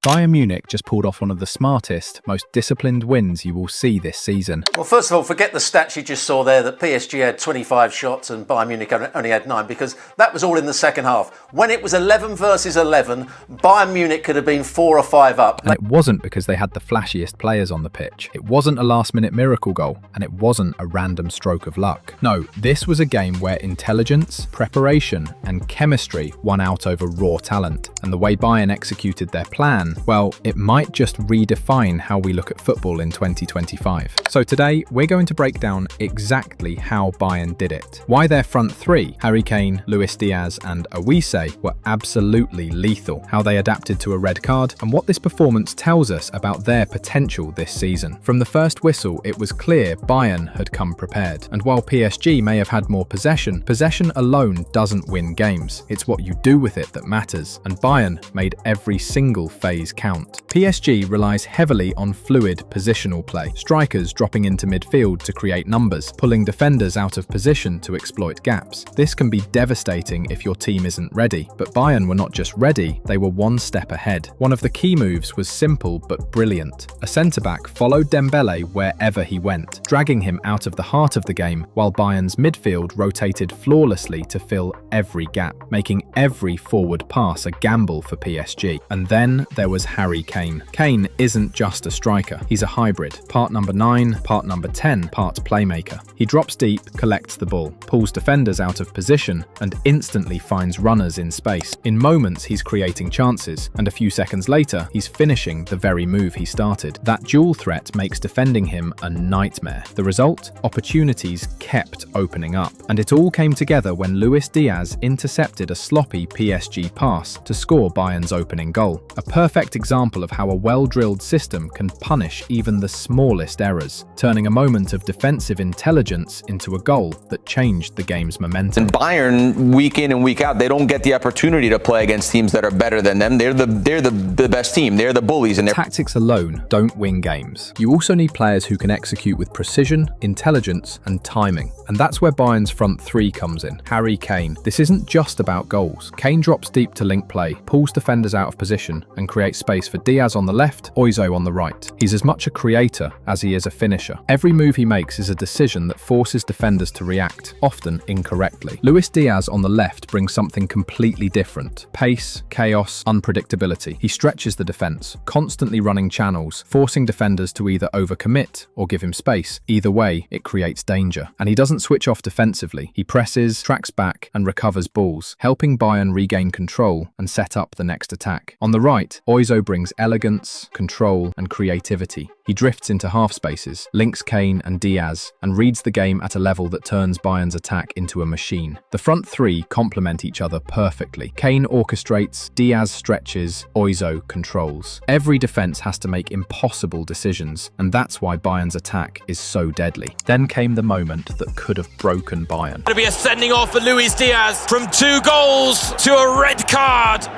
Bayern Munich just pulled off one of the smartest, most disciplined wins you will see this season. Well, first of all, forget the stats you just saw there that PSG had 25 shots and Bayern Munich only had 9, because that was all in the second half. When it was 11 versus 11, Bayern Munich could have been 4 or 5 up. And it wasn't because they had the flashiest players on the pitch. It wasn't a last-minute miracle goal, and it wasn't a random stroke of luck. No, this was a game where intelligence, preparation, and chemistry won out over raw talent. And the way Bayern executed their plan, well, it might just redefine how we look at football in 2025. So today, we're going to break down exactly how Bayern did it. Why their front three, Harry Kane, Luis Diaz, and Oise, were absolutely lethal. How they adapted to a red card, and what this performance tells us about their potential this season. From the first whistle, it was clear Bayern had come prepared. And while PSG may have had more possession, possession alone doesn't win games. It's what you do with it that matters. And Bayern made every single phase count. PSG relies heavily on fluid positional play, strikers dropping into midfield to create numbers, pulling defenders out of position to exploit gaps. This can be devastating if your team isn't ready, but Bayern were not just ready, they were one step ahead. One of the key moves was simple but brilliant. A centre-back followed Dembele wherever he went, dragging him out of the heart of the game, while Bayern's midfield rotated flawlessly to fill every gap, making every forward pass a gamble for PSG. And then there was Harry Kane. Kane isn't just a striker, he's a hybrid. Part number 9, part number 10, part playmaker. He drops deep, collects the ball, pulls defenders out of position, and instantly finds runners in space. In moments, he's creating chances, and a few seconds later, he's finishing the very move he started. That dual threat makes defending him a nightmare. The result? Opportunities kept opening up. And it all came together when Luis Diaz intercepted a sloppy PSG pass to score Bayern's opening goal. A perfect example of how a well-drilled system can punish even the smallest errors, turning a moment of defensive intelligence into a goal that changed the game's momentum. And Bayern, week in and week out, they don't get the opportunity to play against teams that are better than them. They're the best team. They're the bullies. And tactics alone don't win games. You also need players who can execute with precision, intelligence, and timing. And that's where Bayern's front three comes in. Harry Kane. This isn't just about goals. Kane drops deep to link play, pulls defenders out of position, and creates space for Diaz on the left, Oise on the right. He's as much a creator as he is a finisher. Every move he makes is a decision that forces defenders to react, often incorrectly. Luis Diaz on the left brings something completely different. Pace, chaos, unpredictability. He stretches the defense, constantly running channels, forcing defenders to either overcommit or give him space. Either way, it creates danger. And he doesn't switch off defensively. He presses, tracks back, and recovers balls, helping Bayern regain control and set up the next attack. On the right, Oise brings elegance, control, and creativity. He drifts into half spaces, links Kane and Diaz, and reads the game at a level that turns Bayern's attack into a machine. The front three complement each other perfectly. Kane orchestrates, Diaz stretches, Oise controls. Every defense has to make impossible decisions, and that's why Bayern's attack is so deadly. Then came the moment that could have broken Bayern. It'll be a sending off for Luis Diaz from 2 goals to a red card.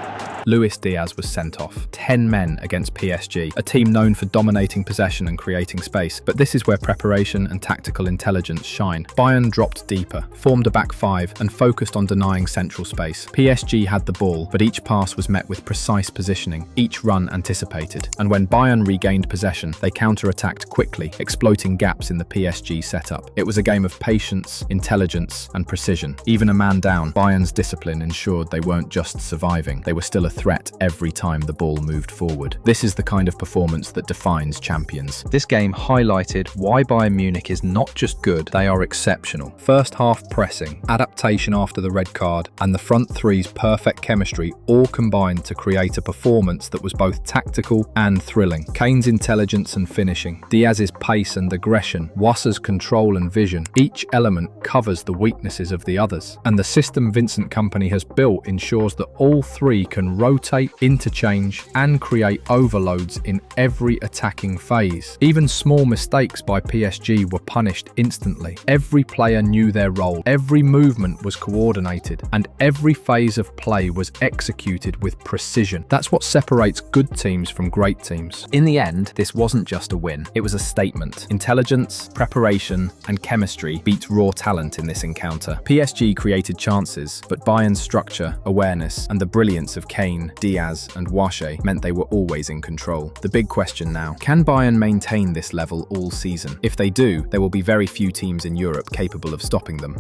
Luis Diaz was sent off. 10 men against PSG, a team known for dominating possession and creating space. But this is where preparation and tactical intelligence shine. Bayern dropped deeper, formed a back five, and focused on denying central space. PSG had the ball, but each pass was met with precise positioning, each run anticipated. And when Bayern regained possession, they counter-attacked quickly, exploiting gaps in the PSG setup. It was a game of patience, intelligence, and precision. Even a man down, Bayern's discipline ensured they weren't just surviving, they were still a threat every time the ball moved forward. This is the kind of performance that defines champions. This game highlighted why Bayern Munich is not just good, they are exceptional. First half pressing, adaptation after the red card, and the front three's perfect chemistry all combined to create a performance that was both tactical and thrilling. Kane's intelligence and finishing, Diaz's pace and aggression, Oise's control and vision, each element covers the weaknesses of the others. And the system Vincent Kompany has built ensures that all three can rotate, interchange, and create overloads in every attacking phase. Even small mistakes by PSG were punished instantly. Every player knew their role, every movement was coordinated, and every phase of play was executed with precision. That's what separates good teams from great teams. In the end, this wasn't just a win, it was a statement. Intelligence, preparation, and chemistry beat raw talent in this encounter. PSG created chances, but Bayern's structure, awareness, and the brilliance of Kane Kane, Diaz, and Oise meant they were always in control. The big question now, can Bayern maintain this level all season? If they do, there will be very few teams in Europe capable of stopping them.